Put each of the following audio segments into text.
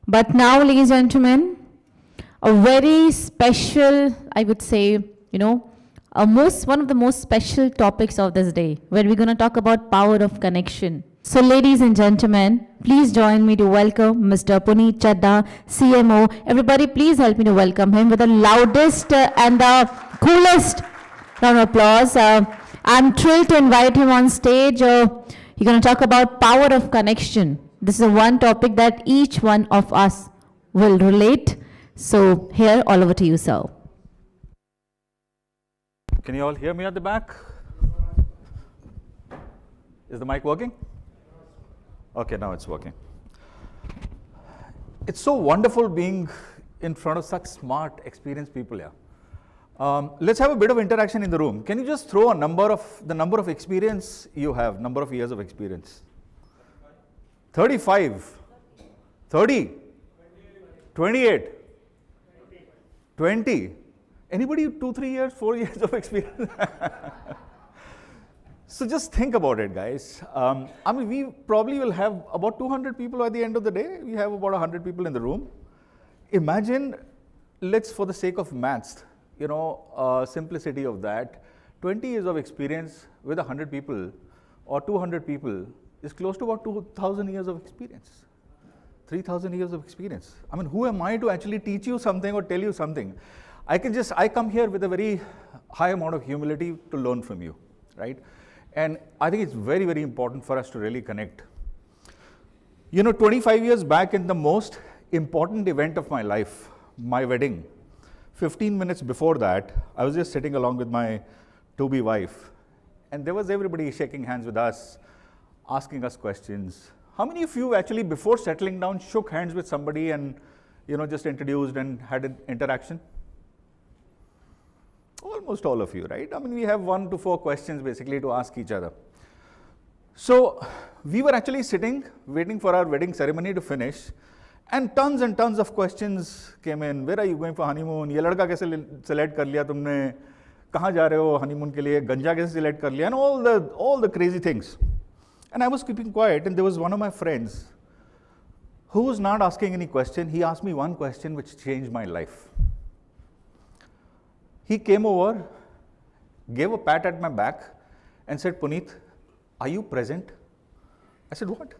But now, ladies and gentlemen, a very special, I would say, one of the most special topics of this day, where we're going to talk about power of connection. So, ladies and gentlemen, please join me to welcome Mr. Puneet Chadha, CMO. Everybody, please help me to welcome him with the loudest and the coolest round of applause. I'm thrilled to invite him on stage. He's going to talk about power of connection. This is one topic that each one of us will relate. So here, all over to you, sir. Can you all hear me at the back? Is the mic working? Okay, now it's working. It's so wonderful being in front of such smart, experienced people here. Let's have a bit of interaction in the room. Can you just throw the number of experience you have, number of years of experience? 35, 30, 28, 20. Anybody 2, 3 years, 4 years of experience? So just think about it, guys. I mean, we probably will have about 200 people at the end of the day. We have about 100 people in the room. Imagine, let's, for the sake of maths, simplicity of that, 20 years of experience with 100 people or 200 people is close to about 2,000 years of experience, 3,000 years of experience. I mean, who am I to actually teach you something or tell you something? I come here with a very high amount of humility to learn from you, right? And I think it's very, very important for us to really connect. 25 years back, in the most important event of my life, my wedding, 15 minutes before that, I was just sitting along with my to-be wife, and there was everybody shaking hands with us, asking us questions. How many of you actually, before settling down, shook hands with somebody and just introduced and had an interaction? Almost all of you, right? I mean, we have 1 to 4 questions basically to ask each other. So we were actually sitting, waiting for our wedding ceremony to finish, and tons of questions came in. Where are you going for honeymoon? ये लड़का कैसे select कर लिया तुमने? कहाँ जा रहे हो honeymoon के लिए? गंजा कैसे select कर लिया? And all the crazy things. And I was keeping quiet, and there was one of my friends who was not asking any question. He asked me one question which changed my life. He came over, gave a pat at my back, and said, Puneet, are you present? I said, what?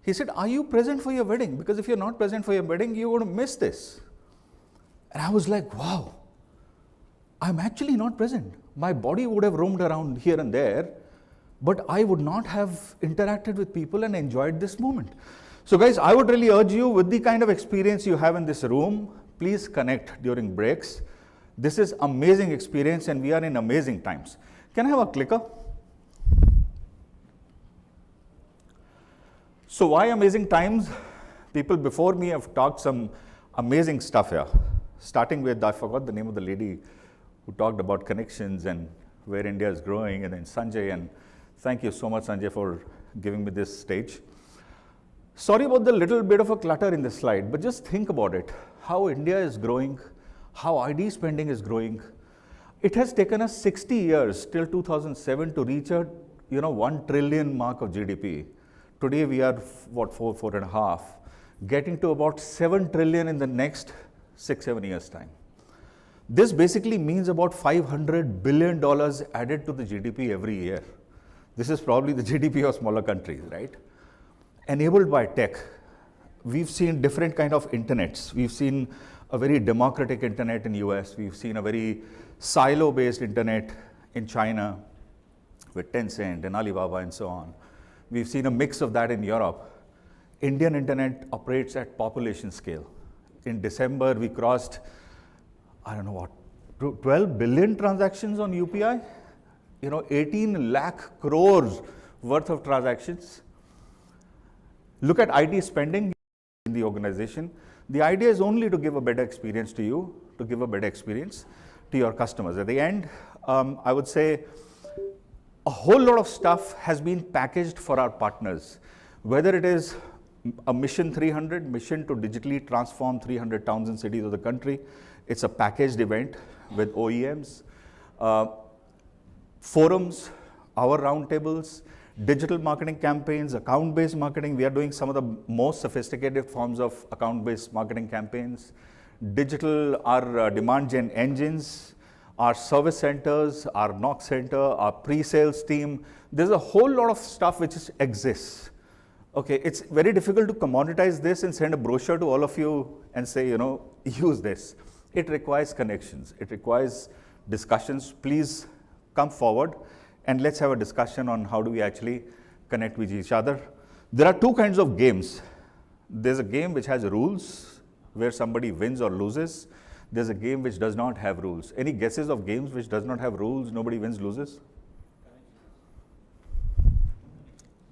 He said, are you present for your wedding? Because if you're not present for your wedding, you're going to miss this. And I was like, wow, I'm actually not present. My body would have roamed around here and there, but I would not have interacted with people and enjoyed this moment. So guys, I would really urge you, with the kind of experience you have in this room, please connect during breaks. This is amazing experience, and we are in amazing times. Can I have a clicker? So why amazing times? People before me have talked some amazing stuff here. Starting with, I forgot the name of the lady who talked about connections and where India is growing, and then Sanjay, and thank you so much, Sanjay, for giving me this stage. Sorry about the little bit of a clutter in this slide, but just think about it. How India is growing, how ID spending is growing. It has taken us 60 years till 2007 to reach a 1 trillion mark of GDP. Today we are what, 4.5, getting to about 7 trillion in the next 6-7 years time. This basically means about $500 billion added to the GDP every year. This is probably the GDP of smaller countries, right? Enabled by tech. We've seen different kind of internets. We've seen a very democratic internet in US. We've seen a very silo-based internet in China with Tencent and Alibaba and so on. We've seen a mix of that in Europe. Indian internet operates at population scale. In December, we crossed, I don't know what, 12 billion transactions on UPI. 18 lakh crores worth of transactions. Look at IT spending in the organization. The idea is only to give a better experience to you, to give a better experience to your customers. At the end, I would say a whole lot of stuff has been packaged for our partners, whether it is a Mission 300, mission to digitally transform 300 towns and cities of the country. It's a packaged event with OEMs. forums, our roundtables, digital marketing campaigns, account-based marketing. We are doing some of the most sophisticated forms of account-based marketing campaigns. Digital, our demand gen engines, our service centers, our knock center, our pre-sales team. There's a whole lot of stuff which exists. Okay, it's very difficult to commoditize this and send a brochure to all of you and say, you know, use this. It requires connections. It requires discussions. Please come forward and let's have a discussion on how do we actually connect with each other. There are two kinds of games. There's a game which has rules, where somebody wins or loses. There's a game which does not have rules. Any guesses of games which does not have rules, nobody wins, loses?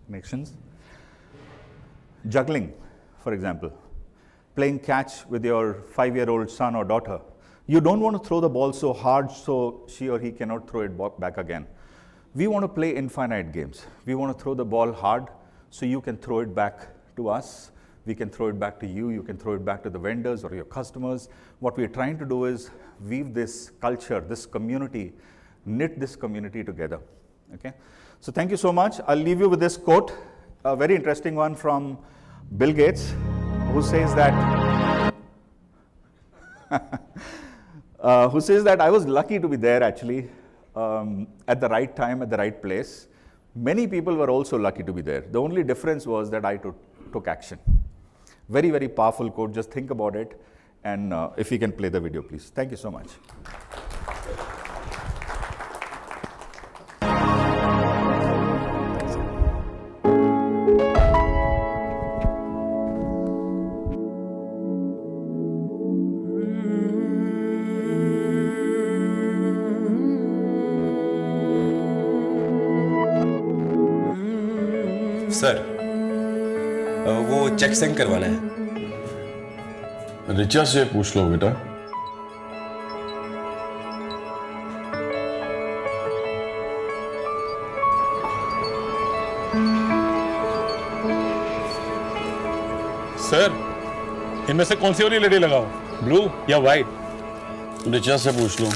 Connections. Juggling, for example. Playing catch with your 5-year-old son or daughter. You don't want to throw the ball so hard so she or he cannot throw it back again. We want to play infinite games. We want to throw the ball hard so you can throw it back to us. We can throw it back to you. You can throw it back to the vendors or your customers. What we're trying to do is weave this culture, this community, knit this community together. Okay? So thank you so much. I'll leave you with this quote, a very interesting one from Bill Gates, who says that I was lucky to be there actually at the right time, at the right place. Many people were also lucky to be there. The only difference was that I took action. Very, very powerful quote. Just think about it. And if we can play the video, please. Thank you so much. Sir, वो check send करवाना है। रिचा से पूछ लो बेटा। Sir, इनमें से कौन सी वाली लड़ी लगाओ, ब्लू या व्हाइट? रिचा से पूछ लो।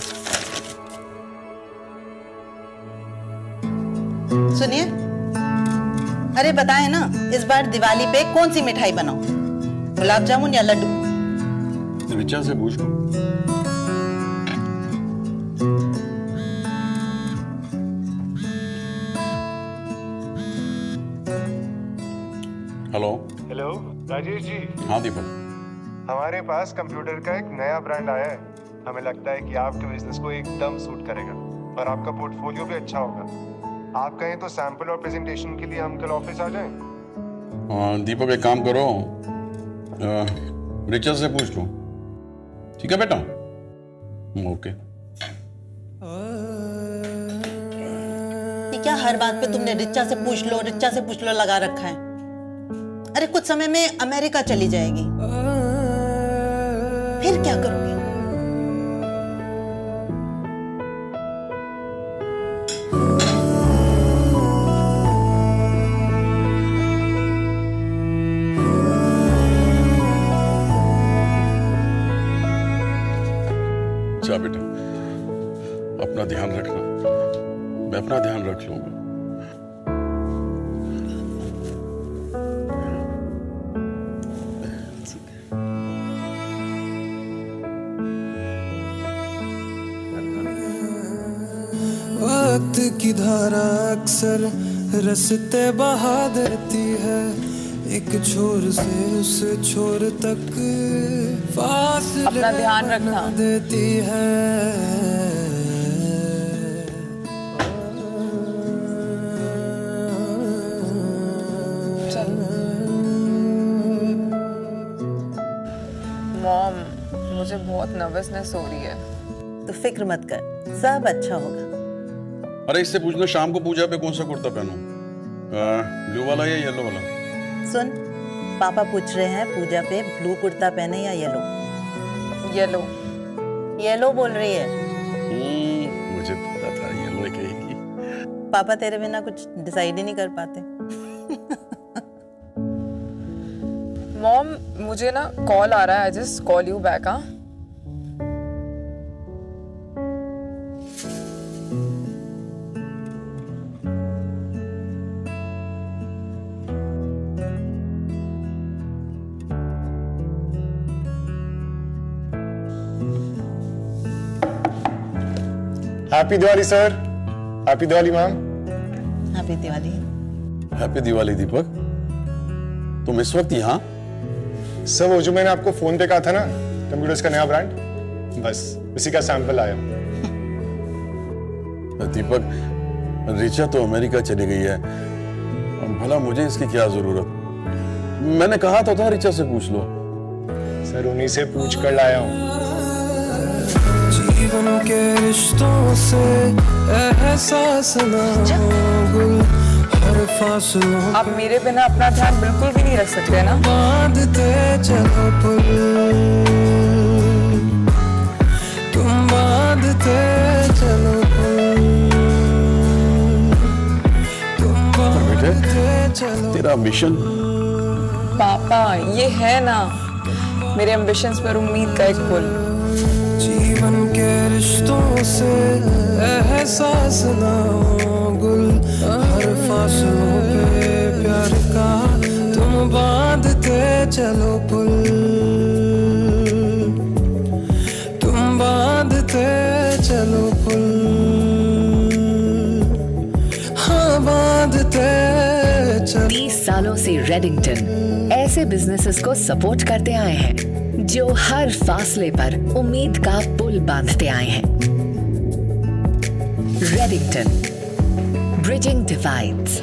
सुनिए, अरे बताए ना, इस बार दिवाली पे कौन सी मिठाई बनाऊं? गुलाब जामुन या लड्डू? रिचा से पूछ लो। हेलो। हेलो राजेश जी। हाँ दीपक। हमारे पास कंप्यूटर का एक नया ब्रांड आया है। हमें लगता है कि आपके बिजनेस को एकदम सूट करेगा और आपका पोर्टफोलियो भी अच्छा होगा। आप कहें तो सैंपल और प्रेजेंटेशन के लिए हम कल ऑफिस आ जाएं? दीपक एक काम करो, रिचा से पूछ लो। ठीक है बेटा? ओके। ये क्या हर बात पे तुमने रिचा से पूछ लो लगा रखा है? अरे कुछ समय में अमेरिका चली जाएगी, फिर क्या करोगे? जा बेटा, अपना ध्यान रखना। मैं अपना ध्यान रख लूंगा। वक्त की धारा अक्सर रस्ते बहा देती है, एक छोर से उस छोर तक फासले अपना ध्यान रखना देती है। मॉम, मुझे बहुत नर्वसनेस हो रही है। तो फिक्र मत कर, सब अच्छा होगा। अरे इससे पूछना शाम को पूजा पे कौन सा कुर्ता पहनूं, ब्लू वाला या येलो वाला? सुन, पापा पूछ रहे हैं पूजा पे ब्लू कुर्ता पहने या येलो? येलो। येलो बोल रही है। मुझे पता था येलो कहेगी। पापा तेरे बिना कुछ डिसाइड ही नहीं कर पाते। मॉम, मुझे ना कॉल आ रहा है, I just call you back. हाँ, happy Diwali sir, happy Diwali ma'am. Happy Diwali. Happy Diwali Deepak. तुम इस वक्त यहाँ? सर वो जो मैंने आपको फोन पे कहा था ना, कंप्यूटर्स का नया ब्रांड, बस उसी का सैंपल आया। दीपक, रिचा तो अमेरिका चली गई है, भला मुझे इसकी क्या जरूरत? मैंने कहा तो था रिचा से पूछ लो। सर उन्हीं से पूछ कर लाया हूँ। जीवन के रिश्तों से एहसास ना हो गुल, हर फासलों आप मेरे बिना अपना ध्यान बिल्कुल भी नहीं रख सकते ना। बांधते चलो पुल, तुम बांधते चलो पुल, तुम बांधते चलो। तेरा मिशन? पापा ये है ना मेरे एम्बिशंस पर उम्मीद का एक पुल। जीवन के रिश्तों से एहसास ना हो गुल, हर फासलों पे प्यार का तुम बांधते चलो पुल, तुम बांधते चलो पुल, हाँ बांधते चलो। 30 सालों से रेडिंगटन ऐसे बिजनेसेस को सपोर्ट करते आए हैं जो हर फासले पर उम्मीद का पुल बांधते आए हैं। Redington, bridging divides.